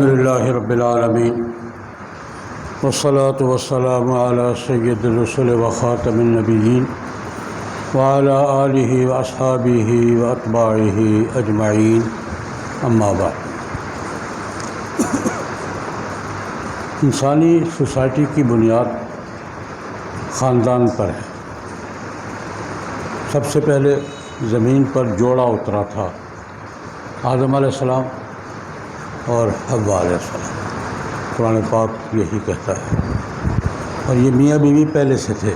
الحمدللہ رب العالمین والصلاة والسلام علی سید الرسل وخاتم النبیین وعلی آلہ واصحابہ واتباعہ اجمعین، اما بعد۔ انسانی سوسائٹی کی بنیاد خاندان پر ہے۔ سب سے پہلے زمین پر جوڑا اترا تھا، آدم علیہ السلام اور حوا علیہ السلام۔ قرآن پاک یہی کہتا ہے، اور یہ میاں بیوی پہلے سے تھے۔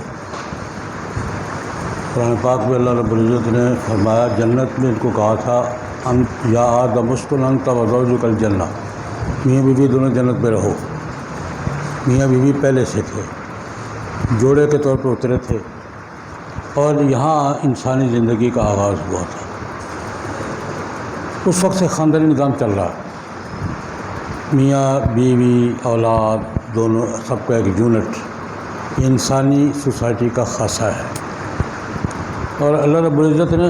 قرآن پاک میں اللہ رب العزت نے فرمایا، جنت میں ان کو کہا تھا یا آدم اسکن انت وزوجک الجنہ، میاں بیوی دونوں جنت میں رہو۔ میاں بیوی پہلے سے تھے، جوڑے کے طور پر اترے تھے، اور یہاں انسانی زندگی کا آغاز ہوا تھا۔ اس وقت سے خاندانی نظام چل رہا ہے، میاں بیوی اولاد دونوں سب کا ایک یونٹ انسانی سوسائٹی کا خاصہ ہے۔ اور اللہ رب العزت نے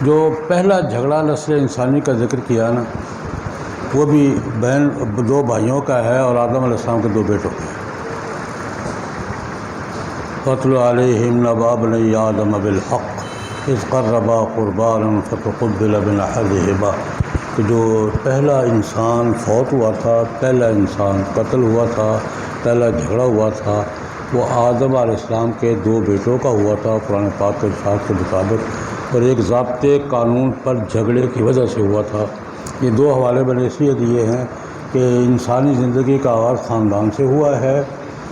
جو پہلا جھگڑا نسل انسانی کا ذکر کیا نا، وہ بھی دو بھائیوں کا ہے اور آدم علیہ السلام کے دو بیٹوں کا ہے۔ وَاتْلُ عَلَيْهِمْ نَبَأَ ابْنَيْ آدَمَ بِالْحَقِّ إِذْ قَرَّبَا قُرْبَانًا فَتُقُبِّلَ مِنْ أَحَدِهِمَا، کہ جو پہلا انسان فوت ہوا تھا، پہلا انسان قتل ہوا تھا، پہلا جھگڑا ہوا تھا، وہ آدم علیہ السلام کے دو بیٹوں کا ہوا تھا قرآن پاک کے ارشاد کے مطابق، اور ایک ضابطے قانون پر جھگڑے کی وجہ سے ہوا تھا۔ یہ دو حوالے میں نے اس لیے دیے ہیں کہ انسانی زندگی کا آغاز خاندان سے ہوا ہے،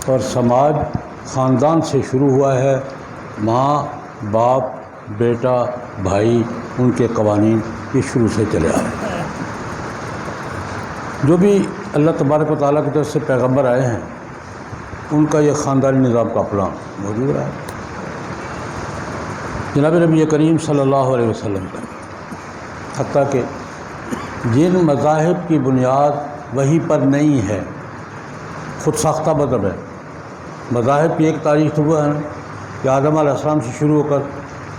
اور سماج خاندان سے شروع ہوا ہے۔ ماں باپ بیٹا بھائی، ان کے قوانین یہ شروع سے چلے آ رہے ہیں۔ جو بھی اللہ تبارک و تعالیٰ کی طرف سے پیغمبر آئے ہیں، ان کا یہ خاندانی نظام کا پلان موجود رہا ہے۔ جناب نبی کریم صلی اللہ علیہ وسلم کا، حتیٰ کہ جن مذاہب کی بنیاد وحی پر نہیں ہے، خود ساختہ مذہب ہے، مذاہب کی ایک تاریخ تو وہ ہے نا کہ آدم علیہ السلام سے شروع ہو کر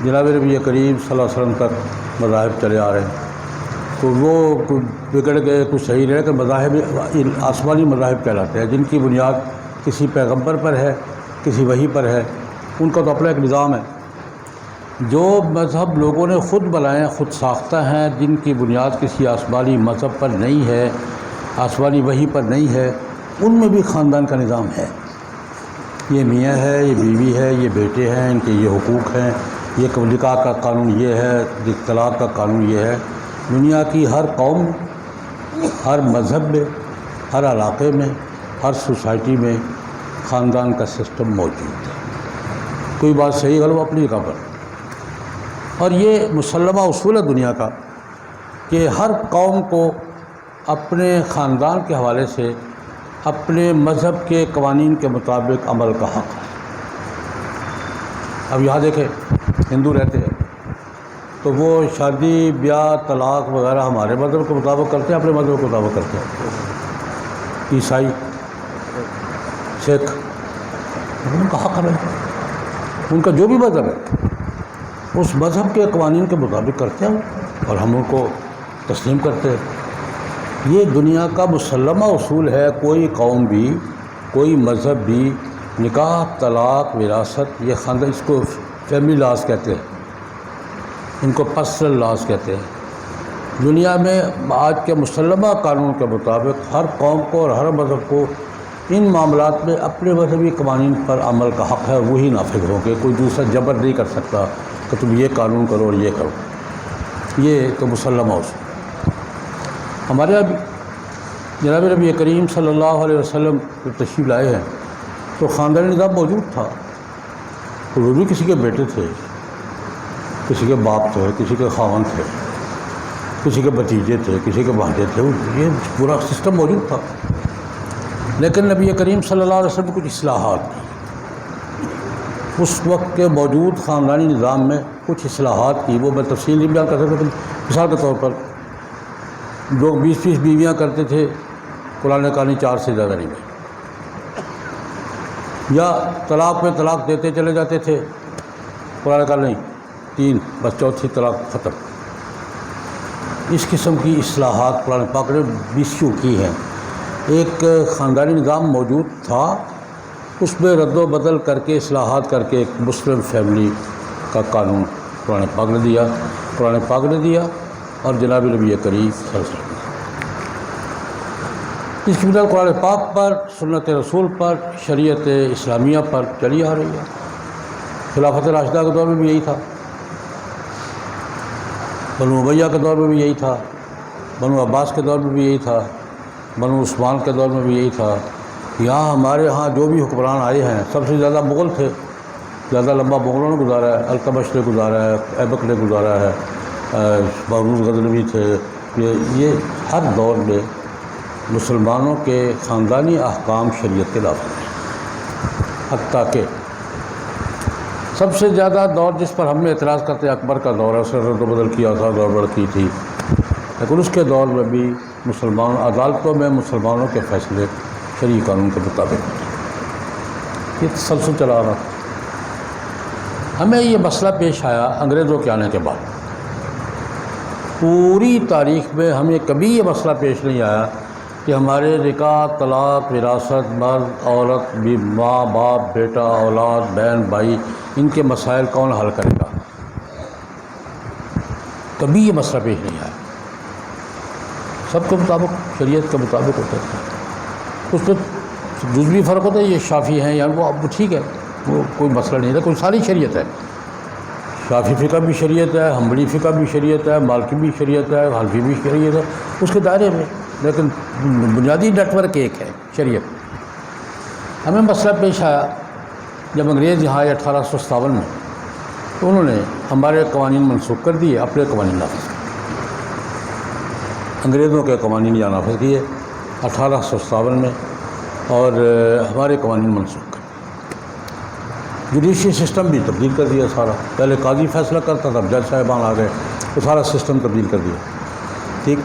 جناب نبی کریم صلی اللہ علیہ وسلم تک مذاہب چلے آ رہے ہیں، تو وہ کچھ بگڑ گئے، کچھ صحیح رہے کہ مذاہب آسمانی مذاہب کہلاتے ہیں، جن کی بنیاد کسی پیغمبر پر ہے، کسی وحی پر ہے۔ ان کا تو اپنا ایک نظام ہے۔ جو مذہب لوگوں نے خود بنائے ہیں، خود ساختہ ہیں، جن کی بنیاد کسی آسمانی مذہب پر نہیں ہے، آسمانی وحی پر نہیں ہے، ان میں بھی خاندان کا نظام ہے۔ یہ میاں ہے، یہ بیوی ہے، یہ بیٹے ہیں، ان کے یہ حقوق ہیں، یہ نکاح کا قانون یہ ہے، طلاق کا قانون یہ ہے۔ دنیا کی ہر قوم، ہر مذہب میں، ہر علاقے میں، ہر سوسائٹی میں خاندان کا سسٹم موجود ہے۔ کوئی بات صحیح غلط اپنی جگہ پر، اور یہ مسلمہ اصول ہے دنیا کا کہ ہر قوم کو اپنے خاندان کے حوالے سے اپنے مذہب کے قوانین کے مطابق عمل کا حق ہے۔ اب یہاں دیکھیں، ہندو رہتے ہیں تو وہ شادی بیاہ طلاق وغیرہ ہمارے مذہب کے مطابق کرتے ہیں، اپنے مذہب کے مطابق کرتے ہیں۔ عیسائی، سکھ، ان کا حق ہے، ان کا جو بھی مذہب ہے اس مذہب کے قوانین کے مطابق کرتے ہیں، اور ہم ان کو تسلیم کرتے ہیں۔ یہ دنیا کا مسلمہ اصول ہے۔ کوئی قوم بھی، کوئی مذہب بھی نکاح، طلاق، وراثت، یہ خاندان، اس کو فیملی لاز کہتے ہیں، ان کو پرسنل لاز کہتے ہیں۔ دنیا میں آج کے مسلمہ قانون کے مطابق ہر قوم کو اور ہر مذہب کو ان معاملات میں اپنے مذہبی قوانین پر عمل کا حق ہے، وہی نافذ ہوں گے۔ کوئی دوسرا جبر نہیں کر سکتا کہ تم یہ قانون کرو اور یہ کرو۔ یہ تو مسلمہ اصول۔ ہمارے یہاں بھی جناب نبی کریم صلی اللہ علیہ وسلم تشریف لائے ہیں تو خاندانی نظام موجود تھا۔ وہ بھی کسی کے بیٹے تھے، کسی کے باپ تھے، کسی کے خاوند تھے، کسی کے بھتیجے تھے، کسی کے بھانجے تھے، یہ پورا سسٹم موجود تھا۔ لیکن نبی کریم صلی اللہ علیہ وسلم کچھ اصلاحات کی، اس وقت کے موجود خاندانی نظام میں کچھ اصلاحات کی، وہ میں تفصیل نہیں بیان کر سکتا۔ مثال کے طور پر لوگ 20 بیویاں کرتے تھے، قرآن نے کہا نہیں 4 سے زیادہ نہیں، یا طلاق میں طلاق دیتے چلے جاتے تھے، قرآن نے کہا نہیں 3، بس چوتھی طلاق ختم۔ اس قسم کی اصلاحات قرآن پاک نے 20 کی ہیں۔ ایک خاندانی نظام موجود تھا، اس میں رد و بدل کر کے اصلاحات کر کے ایک مسلم فیملی کا قانون قرآن پاک نے دیا، اور جناب نبی کریم صلی اللہ علیہ وسلم اس کی بنیاد قرآن پاک پر، سنت رسول پر، شریعت اسلامیہ پر چلی آ رہی ہے۔ خلافت راشدہ کے دور میں بھی یہی تھا، بنو امیہ کے دور میں بھی یہی تھا، بنو عباس کے دور میں بھی یہی تھا، بنو عثمان کے دور میں بھی یہی تھا۔ یہاں ہمارے ہاں جو بھی حکمران آئے ہیں سب سے زیادہ مغل تھے، زیادہ لمبا مغلوں نے گزارا ہے، التمش نے گزارا ہے، ایبک نے گزارا ہے، باروز غزنوی تھے۔ یہ ہر دور میں مسلمانوں کے خاندانی احکام شریعت کے نافذ ہیں، حتیٰ کہ سب سے زیادہ دور جس پر ہم نے اعتراض کرتے ہیں اکبر کا دور ہے، اس نے رد و بدل کیا تھا، گڑبڑ کی تھی، لیکن اس کے دور میں بھی عدالتوں میں مسلمانوں کے فیصلے شرعی قانون کے مطابق ہوتے، یہ تسلسل چلا رہا تھا۔ ہمیں یہ مسئلہ پیش آیا انگریزوں کے آنے کے بعد، پوری تاریخ میں ہمیں کبھی یہ مسئلہ پیش نہیں آیا کہ ہمارے نکاح، طلاق، وراثت، مرد عورت، ماں باپ، بیٹا اولاد، بہن بھائی، ان کے مسائل کون حل کرے گا، کبھی یہ مسئلہ پیش نہیں آیا۔ سب کے مطابق، شریعت کے مطابق ہوتا ہے۔ اس میں جزوی فرق ہوتا ہے، یہ شافعی ہیں یا وہ، اب ٹھیک ہے، وہ کوئی مسئلہ نہیں ہے، کوئی ساری شریعت ہے، شافعی فقہ بھی شریعت ہے، حنبلی فقہ بھی شریعت ہے، مالکی بھی شریعت ہے، حنفی بھی شریعت ہے، اس کے دائرے میں، لیکن بنیادی نیٹ ورک ایک ہے، شریعت۔ ہمیں مسئلہ پیش آیا جب انگریز یہاں آئے 1857 میں، تو انہوں نے ہمارے قوانین منسوخ کر دیے، اپنے قوانین نافذ کیے، انگریزوں کے قوانین یہاں نافذ کیے 1857 میں، اور ہمارے قوانین منسوخ کر دیے۔ جوڈیشل سسٹم بھی تبدیل کر دیا سارا، پہلے قاضی فیصلہ کرتا تھا، جج صاحبان آ گئے تو سارا سسٹم تبدیل کر دیا، ٹھیک۔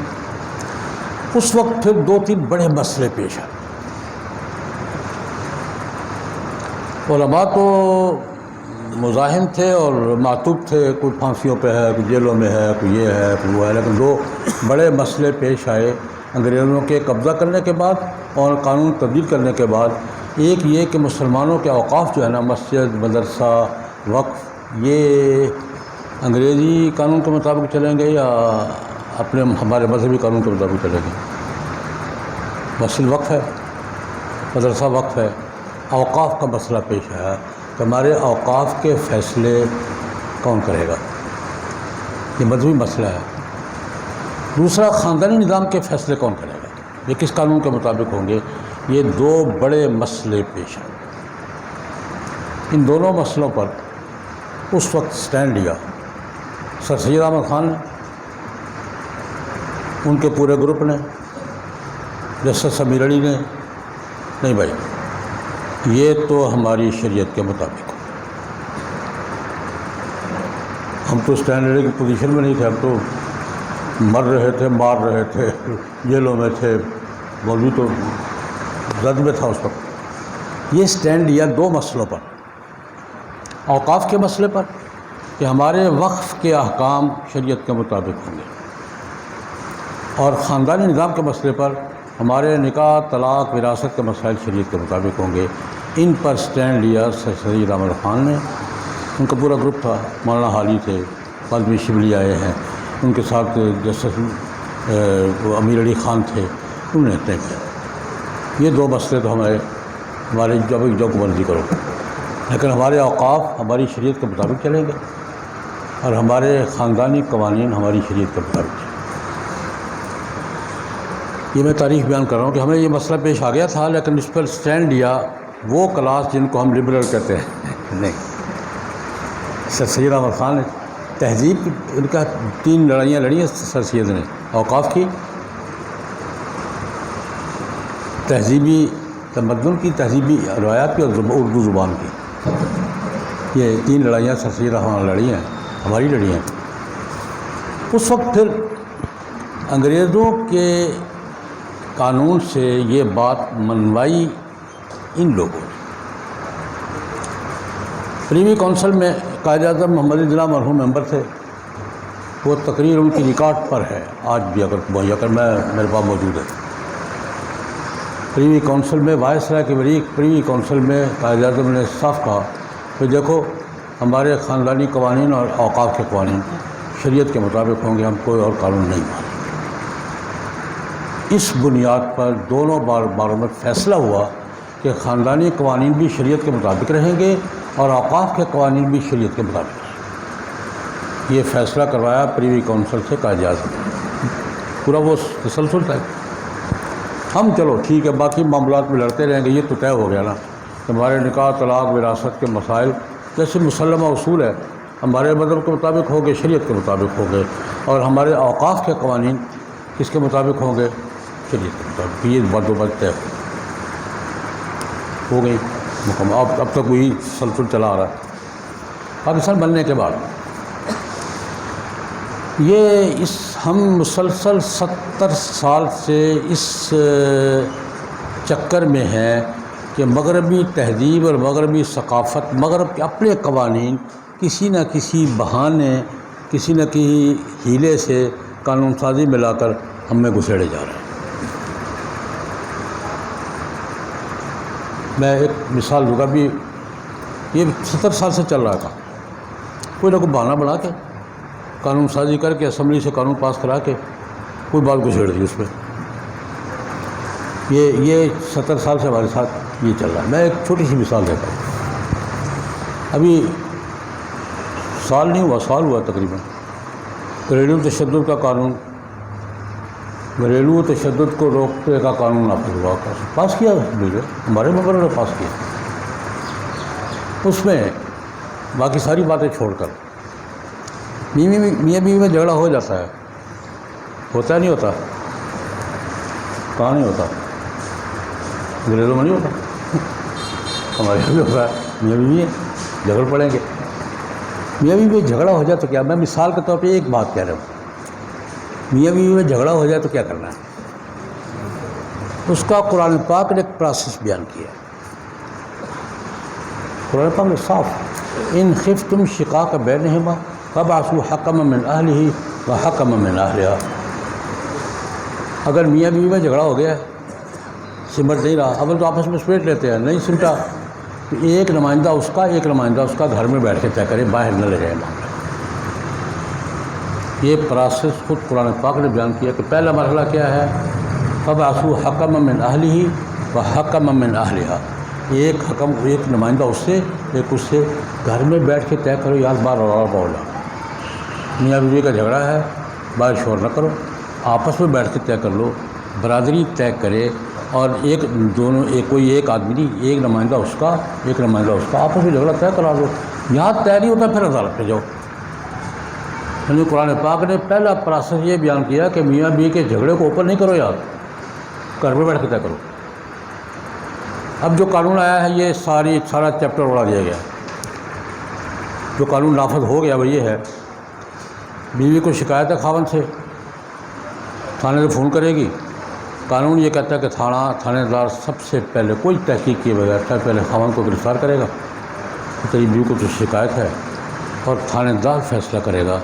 اس وقت پھر 2-3 بڑے مسئلے پیش آئے۔ علماء تو مزاحم تھے اور معتوب تھے، کوئی پھانسیوں پہ ہے، کوئی جیلوں میں ہے، کوئی یہ ہے، کوئی وہ ہے، لیکن 2 بڑے مسئلے پیش آئے انگریزوں کے قبضہ کرنے کے بعد اور قانون تبدیل کرنے کے بعد۔ ایک یہ کہ مسلمانوں کے اوقاف جو ہے نا، مسجد، مدرسہ، وقف، یہ انگریزی قانون کے مطابق چلیں گے یا ہمارے مذہبی قانون کے مطابق چلیں گے؟ مسجد وقف ہے، مدرسہ وقف ہے، اوقاف کا مسئلہ پیش آیا کہ ہمارے اوقاف کے فیصلے کون کرے گا، یہ مذہبی مسئلہ ہے۔ دوسرا، خاندانی نظام کے فیصلے کون کرے گا، یہ کس قانون کے مطابق ہوں گے؟ یہ 2 بڑے مسئلے پیش آئے۔ ان دونوں مسئلوں پر اس وقت سٹینڈ لیا سر سید احمد خان نے، ان کے پورے گروپ نے، جسٹس سمیر علی نے، نہیں بھائی یہ تو ہماری شریعت کے مطابق ہو۔ ہم تو اسٹینڈ لینے کی پوزیشن میں نہیں تھے، ہم تو مر رہے تھے، مار رہے تھے، جیلوں میں تھے، مولوی تو زد میں تھا اس وقت۔ یہ سٹینڈ لیا 2 مسئلوں پر، اوقاف کے مسئلے پر کہ ہمارے وقف کے احکام شریعت کے مطابق ہوں گے، اور خاندانی نظام کے مسئلے پر ہمارے نکاح، طلاق، وراثت کے مسائل شریعت کے مطابق ہوں گے۔ ان پر سٹینڈ لیا سر سید احمد خان نے، ان کا پورا گروپ تھا، مولانا حالی تھے، فاطمی شبلی آئے ہیں، ان کے ساتھ جسٹس امیر علی خان تھے، انہوں نے طے کیا یہ 2 مسئلے تو ہمارے جو مرضی کرو، لیکن ہمارے اوقاف ہماری شریعت کے مطابق چلیں گے اور ہمارے خاندانی قوانین ہماری شریعت کے مطابق چلیں گے۔ یہ میں تاریخ بیان کر رہا ہوں کہ ہمیں یہ مسئلہ پیش آ گیا تھا، لیکن اس پر سٹینڈ لیا وہ کلاس جن کو ہم لبرل کہتے ہیں، نہیں، سر سید احمد خان نے تہذیب کی، ان کا 3 لڑائیاں لڑی ہیں سر سید نے، اوقاف کی، تہذیبی تمدن کی، تہذیبی روایات کی، اور اردو زبان کی۔ یہ 3 لڑائیاں سر سید احمد خان لڑی ہیں، ہماری لڑی ہیں۔ اس وقت پھر انگریزوں کے قانون سے یہ بات منوائی ان لوگوں نے۔ پریوی کونسل میں قائد اعظم محمد علی جناح مرحوم ممبر تھے، وہ تقریر ان کی ریکارڈ پر ہے آج بھی، اگر مہیا کر میرے پاس موجود ہے۔ پریوی کونسل میں وائس رائے کی پریوی کونسل میں قائد اعظم نے صاف کہا کہ دیکھو ہمارے خاندانی قوانین اور اوقاف کے قوانین شریعت کے مطابق ہوں گے، ہم کوئی اور قانون نہیں مانیں۔ اس بنیاد پر دونوں باروں میں فیصلہ ہوا کہ خاندانی قوانین بھی شریعت کے مطابق رہیں گے اور اوقاف کے قوانین بھی شریعت کے مطابق رہیں گے۔ یہ فیصلہ کروایا پریوی کونسل سے قائد اعظم نے، پورا وہ تسلسل تھا۔ ہم چلو ٹھیک ہے باقی معاملات میں لڑتے رہیں گے، یہ تو طے ہو گیا نا کہ ہمارے نکاح طلاق وراثت کے مسائل جیسے مسلمہ اصول ہے ہمارے مذہب کے مطابق ہوں گے، شریعت کے مطابق ہوں گے، اور ہمارے اوقاف کے قوانین کس کے مطابق ہوں گے، شریعت کے مطابق۔ یہ بات و بات طے ہو گئی مکمل۔ اب تک وہی تسلسل چلا آ رہا ہے۔ پاکستان بننے کے بعد ہم مسلسل 70 سال سے اس چکر میں ہیں کہ مغربی تہذیب اور مغربی ثقافت، مغرب کے اپنے قوانین کسی نہ کسی بہانے، کسی نہ کسی ہیلے سے قانون سازی میں لا کر ہم میں گھسیڑے جا رہے ہیں۔ میں ایک مثال دوں گا، بھی یہ 70 سال سے چل رہا تھا، کوئی نہ کوئی بہانہ بنا کے قانون سازی کر کے اسمبلی سے قانون پاس کرا کے کوئی بات گھسیڑ دی اس پہ۔ یہ 70 سال سے ہمارے ساتھ یہ چل رہا ہے۔ میں ایک چھوٹی سی مثال دیتا ہوں۔ ابھی سال نہیں ہوا، سال ہوا تقریباً، گھریلو تشدد کا قانون، گھریلو تشدد کو روکنے کا قانون نافذ ہوا، پاس کیا ہمارے ممبروں نے پاس کیا۔ اس میں باقی ساری باتیں چھوڑ کر میاں بیوی میں جھگڑا ہو جاتا ہے، ہوتا ہے نہیں ہوتا؟ کہاں نہیں ہوتا؟ گھریلو میں نہیں ہوتا، ہمارے یہاں بھی ہوتا ہے، میاں بیوی جھگڑ پڑیں گے۔ میاں بیوی میں جھگڑا ہو جائے تو کیا، میں مثال کے طور پہ ایک بات کہہ رہا ہوں، میاں بیوی میں جھگڑا ہو جائے تو کیا کرنا ہے؟ اس کا قرآن پاک نے ایک پروسیس بیان کیا ہے۔ قرآن پاک نے صاف، ان خفتم شقاق بینہما فابعثوا حکما من اہلہ وحکما من اہلہا۔ اگر میاں بیوی میں جھگڑا ہو گیا ہے، سمٹ نہیں رہا، اول تو آپس میں سمیٹ لیتے ہیں، نہیں سمٹا تو ایک نمائندہ اس کا ایک نمائندہ اس کا گھر میں بیٹھ کے طے کرے، باہر نہ لے جائے معاملہ۔ یہ پروسیس خود قرآن پاک نے بیان کیا کہ پہلا مرحلہ کیا ہے، فابعثوا حکما من اہلہ وحکما من اہلہا، ایک حکم ایک نمائندہ اس سے ایک اس سے گھر میں بیٹھ کے طے کرو، یاد بار اور بولا میاں بیوی کا جھگڑا ہے، باہر شور نہ کرو، آپس میں بیٹھ کے طے کر لو، برادری طے کرے، اور کوئی ایک آدمی نہیں، ایک نمائندہ اس کا ایک نمائندہ اس کا، آپس میں جھگڑا طے کرا دو۔ یہاں طے نہیں ہوتا پھر عدالت پہ جاؤ۔ یعنی قرآن پاک نے پہلا پروسیس یہ بیان کیا کہ میاں بیوی کے جھگڑے کو اوپن نہیں کرو، یار گھر میں بیٹھ کے طے کرو۔ اب جو قانون آیا ہے یہ سارا چیپٹر اڑا دیا گیا، جو قانون نافذ ہو گیا وہ یہ ہے، بیوی کو شکایت ہے خاوند سے، تھانے سے فون کرے گی، قانون یہ کہتا ہے کہ تھانے دار سب سے پہلے کوئی تحقیق کیے بغیر سب سے پہلے خاوند کو گرفتار کرے گا کہ تیری بیوی کو تو شکایت ہے، اور تھانے دار فیصلہ کرے گا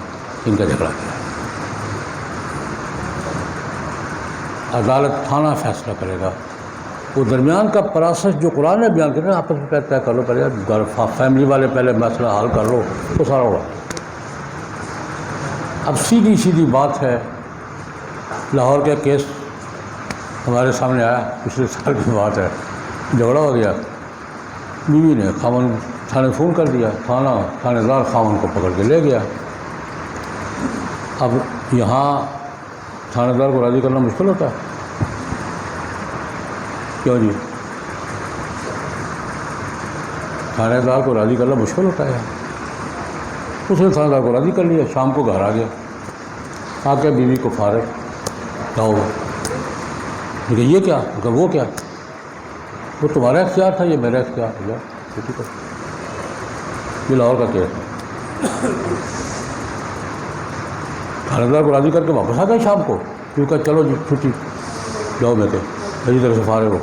ان کا جھگڑا کیا ہے، عدالت تھانہ فیصلہ کرے گا۔ وہ درمیان کا پروسیس جو قرآن نے بیان کیا، آپس میں طے کر لو، پہلے فیملی والے پہلے مسئلہ حل کر لو، وہ سارا ہوا۔ اب سیدھی بات ہے، لاہور کا کیس ہمارے سامنے آیا، پچھلے سال کی بات ہے، جھگڑا ہو گیا، بیوی نے خاوند تھانے فون کر دیا، تھانے دار خاوند کو پکڑ کے لے گیا۔ اب یہاں تھانے دار کو راضی کرنا مشکل ہوتا ہے، کیوں جی؟ تھانے دار کو راضی کرنا مشکل ہوتا ہے۔ اس نے تھانے دار کو راضی کر لیا، شام کو گھر آ گیا، آ کے بیوی کو فارغ جاؤ، لیکن یہ کیا کہ وہ کیا، وہ تمہارا اختیار تھا، یہ میرا اختیار تھا، چھٹی کر۔ یہ لاہور کا کیس ہے، تھانے دار کو راضی کر کے واپس آ گئے شام کو، کیونکہ چلو جی چھٹی جاؤ، میں کہ اسی طرح سے فارغ ہو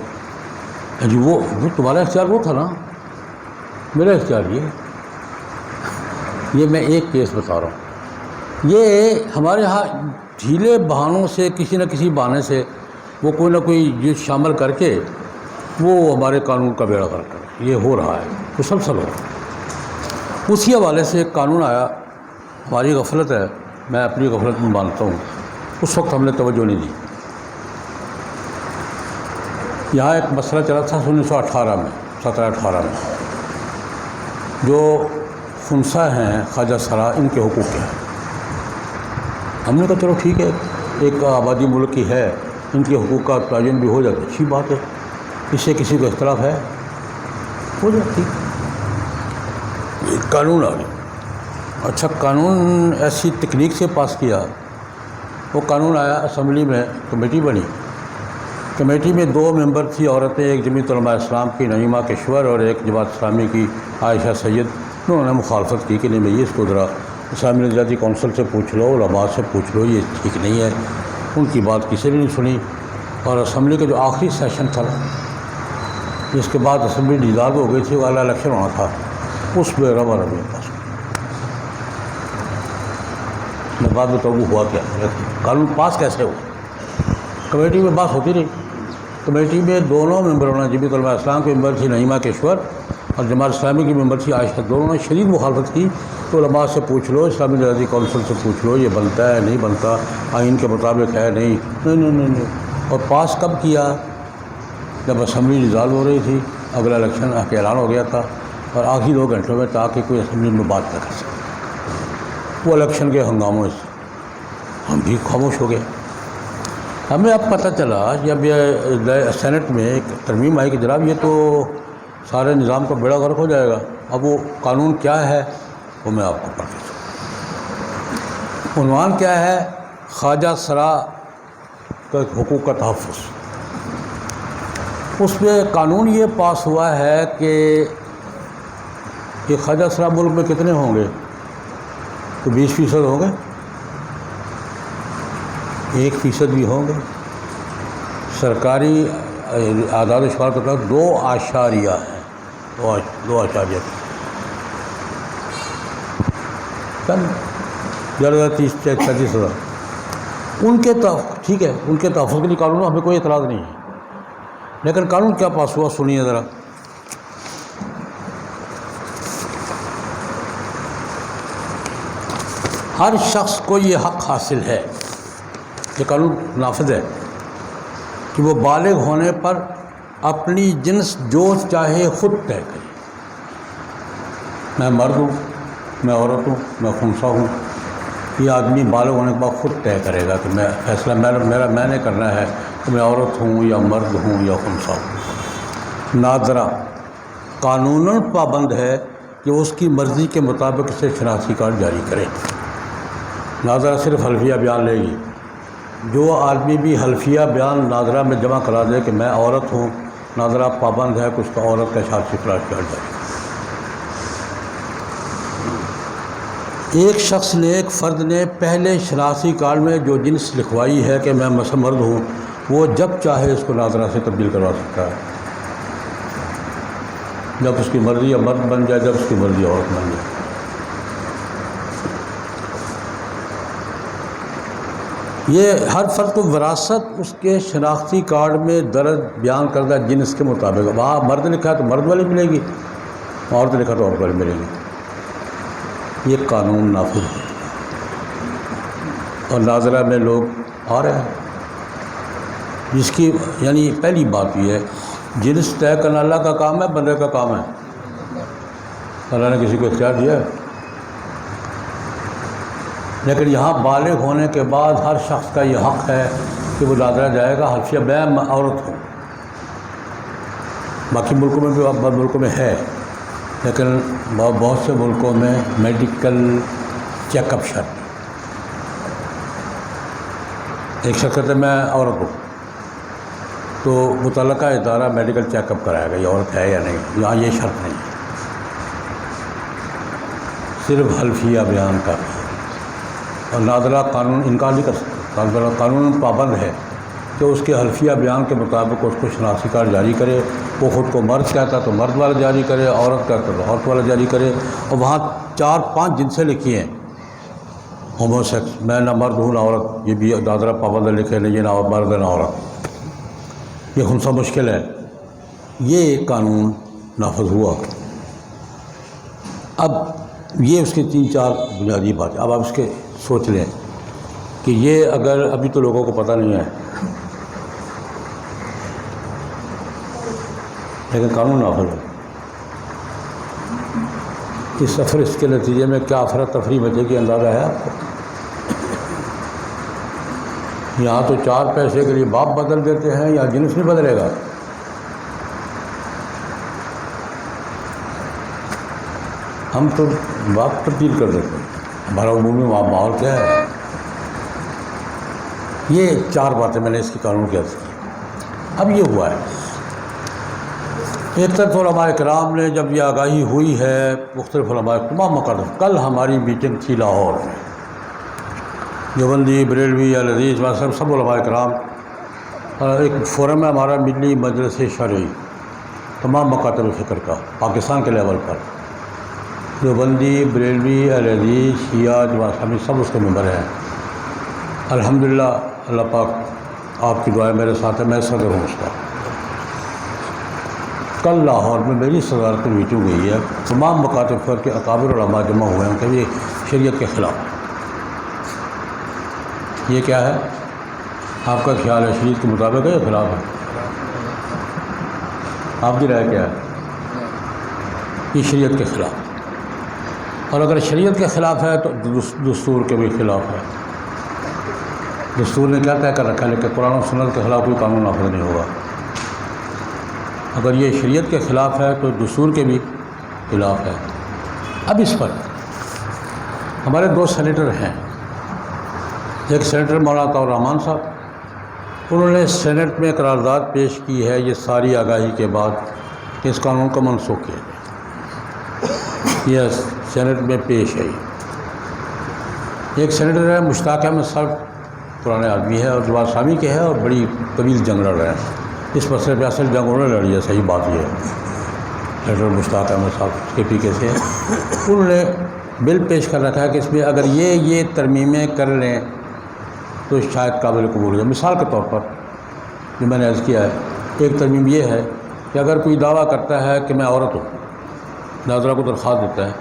جی، وہ تمہارا اختیار وہ تھا نا، میرا اختیار یہ میں ایک کیس بتا رہا ہوں، یہ ہمارے یہاں ڈھیلے بہانوں سے کسی نہ کسی بہانے سے وہ کوئی نہ کوئی چیز شامل کر کے وہ ہمارے قانون کا بیڑا غرق کرے. یہ ہو رہا ہے، مسلسل ہو رہا ہے. اسی حوالے سے ایک قانون آیا، ہماری غفلت ہے، میں اپنی غفلت میں مانتا ہوں، اس وقت ہم نے توجہ نہیں دی. یہاں ایک مسئلہ چلا تھا 1918 میں 17-18 میں، جو خنثی ہیں خواجہ سرا، ان کے حقوق کیا ہیں. ہم نے کہا چلو ٹھیک ہے، ایک آبادی ملک کی ہے، ان کے حقوق کا تعین بھی ہو جاتا ہے، اچھی بات ہے، اس سے کسی کو اختلاف ہے ہو جائے ٹھیک. ایک قانون آ گیا. اچھا، قانون ایسی تکنیک سے پاس کیا، وہ قانون آیا اسمبلی میں، کمیٹی بنی. کمیٹی میں 2 ممبر تھی عورتیں، ایک جمعیت علماء اسلام کی نعیمہ کشور اور ایک جماعت اسلامی کی عائشہ سید. انہوں نے مخالفت کی کہ نہیں بھائی، اس کو ذرا اسلامی نظریاتی کونسل سے پوچھ لو، علماء سے پوچھ لو، یہ ٹھیک نہیں ہے. ان کی بات کسی نے نہیں سنی. اور اسمبلی کا جو آخری سیشن تھا، جس کے بعد اسمبلی ڈیزالو ہو گئی تھی، وہ الیکشن ہونا تھا، اس میں ربا ربی پاس. میں بات بتاؤں ہوا کیا، قانون پاس کیسے ہوا. کمیٹی میں بات ہوتی رہی. کمیٹی میں دونوں ممبروں نے، جمعیت علماء اسلام کے ممبر تھی نعیمہ کشور اور جماعت اسلامی کی ممبر تھی عائشہ، دونوں نے شدید مخالفت کی. تو علماء سے پوچھ لو، اسلامی نظریاتی کونسل سے پوچھ لو، یہ بنتا ہے نہیں بنتا، آئین کے مطابق ہے نہیں. نہیں. اور پاس کب کیا؟ جب اسمبلی ڈیزالو ہو رہی تھی، اگلا الیکشن کا اعلان ہو گیا تھا، اور آخری 2 گھنٹوں میں، تاکہ کوئی اسمبلی میں بات نہ کر سکے. وہ الیکشن کے ہنگاموں سے ہم بھی خاموش ہو گئے. ہمیں اب پتہ چلا جب یہ سینٹ میں ایک ترمیم آئی کہ جناب یہ تو سارے نظام کا بیڑا غرق ہو جائے گا. اب وہ قانون کیا ہے وہ میں آپ کو پڑھ دیتا ہوں. عنوان کیا ہے؟ خواجہ سرا کا حقوق کا تحفظ. اس میں قانون یہ پاس ہوا ہے کہ یہ خواجہ سرا ملک میں کتنے ہوں گے؟ تو 20% ہوں گے، 1% بھی ہوں گے. سرکاری اعداد و شمار کے طرف 2.0 ہیں، 2.0 زیادہ 30-35 ان کے ٹھیک ہے، ان کے تحفظ کے لیے قانون ہمیں کوئی اعتراض نہیں ہے. لیکن قانون کیا پاس ہوا سنیے ذرا. ہر شخص کو یہ حق حاصل ہے، یہ قانون نافذ ہے، کہ وہ بالغ ہونے پر اپنی جنس جو چاہے خود طے کرے. میں مرد ہوں، میں عورت ہوں، میں خنثی ہوں، یہ آدمی بالغ ہونے کے بعد خود طے کرے گا کہ میں فیصلہ میں نے کرنا ہے کہ میں عورت ہوں یا مرد ہوں یا خنثی ہوں. ناظرہ قانوناً پابند ہے کہ اس کی مرضی کے مطابق اسے شناختی کارڈ جاری کرے. ناظرہ صرف حلفیہ بیان لے گی. جو آدمی بھی حلفیہ بیان ناظرہ میں جمع کرا دے کہ میں عورت ہوں، ناظرہ پابند ہے کہ اس کا عورت کا شناختی کارڈ جاری کرے. ایک شخص نے، ایک فرد نے پہلے شناختی کارڈ میں جو جنس لکھوائی ہے کہ میں مرد ہوں، وہ جب چاہے اس کو ناظرہ سے تبدیل کروا سکتا ہے، جب اس کی مرضی یا مرد بن جائے، جب اس کی مرضی عورت بن جائے. یہ ہر فرد کو وراثت اس کے شناختی کارڈ میں درج بیان کردہ جنس کے مطابق، وہاں مرد لکھا ہے تو مرد والی ملے گی، عورت لکھا تو عورت والی ملے گی. یہ قانون نافذ ہے اور ناظرہ میں لوگ آ رہے ہیں، جس کی یعنی پہلی بات یہ ہے، جنس طے کرنا اللہ کا کام ہے، بندے کا کام ہے. اللہ نے کسی کو اختیار دیا ہے، لیکن یہاں بالغ ہونے کے بعد ہر شخص کا یہ حق ہے کہ وہ ناظرہ جائے گا. حلفیہ میں عورت ہوں، باقی ملکوں میں بھی، بعض ملکوں میں ہے، لیکن بہت سے ملکوں میں میڈیکل چیک اپ شرط. ایک شخص کہتے ہیں میں عورت ہوں، تو متعلقہ ادارہ میڈیکل چیک اپ کرائے گا یہ عورت ہے یا نہیں. یہاں یہ شرط نہیں، صرف حلفیہ بیان کا. اور ناظرہ قانون انکار نہیں کر سکتا. ناظرہ قانون پابند ہے کہ اس کے حلفیہ بیان کے مطابق اس کو شناختی کارڈ جاری کرے. وہ خود کو مرد کہتا تو مرد والا جاری کرے، عورت کہتا تو عورت والا جاری کرے. اور وہاں 4-5 جنسیں لکھی ہیں، ہومو سیکس، میں نہ مرد ہوں نہ عورت، یہ بھی دادرہ پابند لکھے نہیں، نہ مرد نہ عورت، یہ خنثی مشکل ہے، یہ قانون نافذ ہوا۔ اب یہ اس کے 3-4 بنیادی باتیں، اب آپ اس کے سوچ لیں کہ یہ اگر ابھی تو لوگوں کو پتہ نہیں ہے، لیکن قانون نافذ ہے، اس سفر اس کے نتیجے میں کیا افراتفری بچے کی اندازہ ہے آپ کو؟ یہاں تو 4 پیسے کے لیے باپ بدل دیتے ہیں، یا جنس نہیں بدلے گا؟ ہم تو باپ تبدیل کر دیتے ہیں، ہمارا عمومی ماحول کیا ہے؟ یہ 4 باتیں میں نے اس کی قانون کی عرض کی۔ اب یہ ہوا ہے، ایک طرف علماء کرام نے جب یہ آگاہی ہوئی ہے، مختلف علماء تمام مقاصد، کل ہماری میٹنگ تھی لاہور میں، دیوبندی، بریلوی، اہل حدیث، سب علماء کرام، اور ایک فورم ہے ہمارا ملی مجلس شرعی، تمام مکاتب فکر کا پاکستان کے لیول پر، دیوبندی، بریلوی، اہل حدیث، شیعہ، جماعت اسلامی، سب اس کے ممبر ہیں۔ الحمدللہ اللہ پاک آپ کی دعائیں میرے ساتھ ہے، میں صدر ہوں اس کا۔ کل لاہور میں میری صدارت میں میٹنگ ہوئی ہے، تمام مکاتب فکر کے اکابر علماء جمع ہوئے ہیں کہ یہ شریعت کے خلاف، یہ کیا ہے؟ آپ کا خیال ہے شریعت کے مطابق ہے یا خلاف ہے؟ آپ کی رائے کیا ہے؟ یہ شریعت کے خلاف، اور اگر شریعت کے خلاف ہے تو دستور کے بھی خلاف ہے۔ دستور نے کیا طے کر رکھا ہے؟ لیکن قرآن و سنت کے خلاف کوئی قانون نافذ نہیں ہوگا۔ اگر یہ شریعت کے خلاف ہے تو دستور کے بھی خلاف ہے۔ اب اس پر ہمارے 2 سینیٹر ہیں، ایک سینیٹر مولانا طور الرحمان صاحب، انہوں نے سینٹ میں قرارداد پیش کی ہے یہ ساری آگاہی کے بعد کہ اس قانون کو منسوخ کیا جائے، یہ سینٹ میں پیش ہے۔ ایک سینیٹر ہے مشتاق احمد صاحب، پرانے آدمی ہے اور جماعت اسلامی کے ہے اور بڑی طویل جنگ لڑ رہے ہیں اس مسئلے پہ، اصل جنگ انہوں نے لڑی ہے، صحیح بات یہ ہے، سینیٹر مشتاق احمد صاحب کے پی کے سے، انہوں نے بل پیش کر رکھا ہے کہ اس میں اگر یہ ترمیمیں کر لیں تو شاید قابل قبول ہے۔ مثال کے طور پر جو میں نے عرض کیا ہے، ایک ترمیم یہ ہے کہ اگر کوئی دعویٰ کرتا ہے کہ میں عورت ہوں، ناظرہ کو درخواست دیتا ہے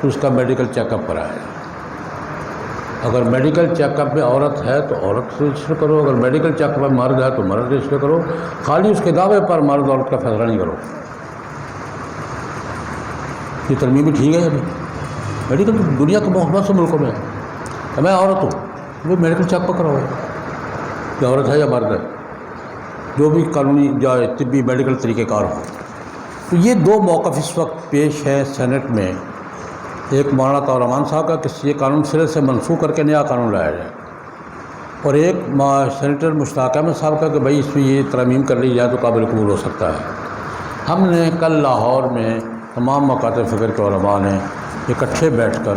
تو اس کا میڈیکل چیک اپ کرائے، اگر میڈیکل چیک اپ میں عورت ہے تو عورت رجسٹر کرو، اگر میڈیکل چیک اپ میں مرد ہے تو مرد رجسٹر کرو، خالی اس کے دعوے پر مرد عورت کا فیصلہ نہیں کرو۔ یہ ترمیم بھی ٹھیک ہے ابھی میڈیکل دنیا کے بہت سے ملکوں میں ہے کہ میں عورت ہوں، وہ میڈیکل چیک اپ کراؤ کہ عورت ہے یا مرد ہے، جو بھی قانونی یا طبی میڈیکل طریقہ کار ہو۔ تو یہ 2 موقف اس وقت پیش ہے سینٹ میں، ایک مولانا طور الرحمان صاحب کا کہ یہ قانون سرے سے منسوخ کر کے نیا قانون لایا جائے، اور ایک سینیٹر مشتاق احمد صاحب کا کہ بھائی اس میں یہ ترمیم کر لی جائے تو قابل قبول ہو سکتا ہے۔ ہم نے کل لاہور میں تمام مکاتب فکر کے علماء نے اکٹھے بیٹھ کر،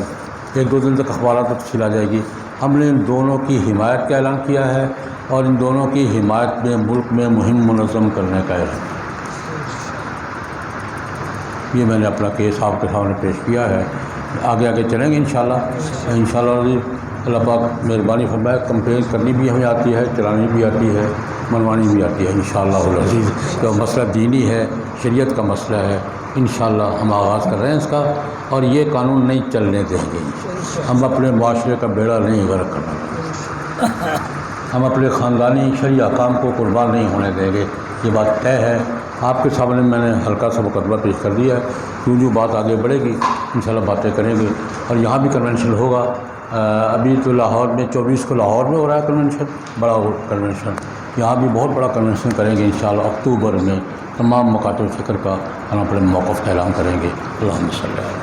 1-2 دن تک اخبارات میں تفصیل آ جائے گی، ہم نے ان دونوں کی حمایت کا اعلان کیا ہے اور ان دونوں کی حمایت میں ملک میں مہم منظم کرنے کا اعلان کیا۔ یہ میں نے اپنا کیس آپ کے سامنے پیش کیا ہے، آگے چلیں گے انشاءاللہ اللہ پاک مہربانی فرمائے۔ کمپلین کرنی بھی ہمیں آتی ہے، چلانی بھی آتی ہے، منوانی بھی آتی ہے انشاءاللہ العزیز۔ تو مسئلہ دینی ہے، شریعت کا مسئلہ ہے، انشاءاللہ ہم آغاز کر رہے ہیں اس کا، اور یہ قانون نہیں چلنے دیں گے۔ ہم اپنے معاشرے کا بیڑا نہیں غرق کرنا، ہم اپنے خاندانی شرعی احکام کو قربان نہیں ہونے دیں گے، یہ بات طے ہے۔ آپ کے سامنے میں نے ہلکا سا مقدمہ پیش کر دیا ہے، جو بات آگے بڑھے گی انشاءاللہ باتیں کریں گے، اور یہاں بھی کنونشن ہوگا۔ ابھی تو لاہور میں 24 کو لاہور میں ہو رہا ہے کنونشن، بڑا کنونشن، یہاں بھی بہت بڑا کنونشن کریں گے انشاءاللہ اکتوبر میں، تمام مکاتب فکر کا ہم اپنے موقف کا اعلان کریں گے۔ اللہم صلی اللہ علیہ وسلم۔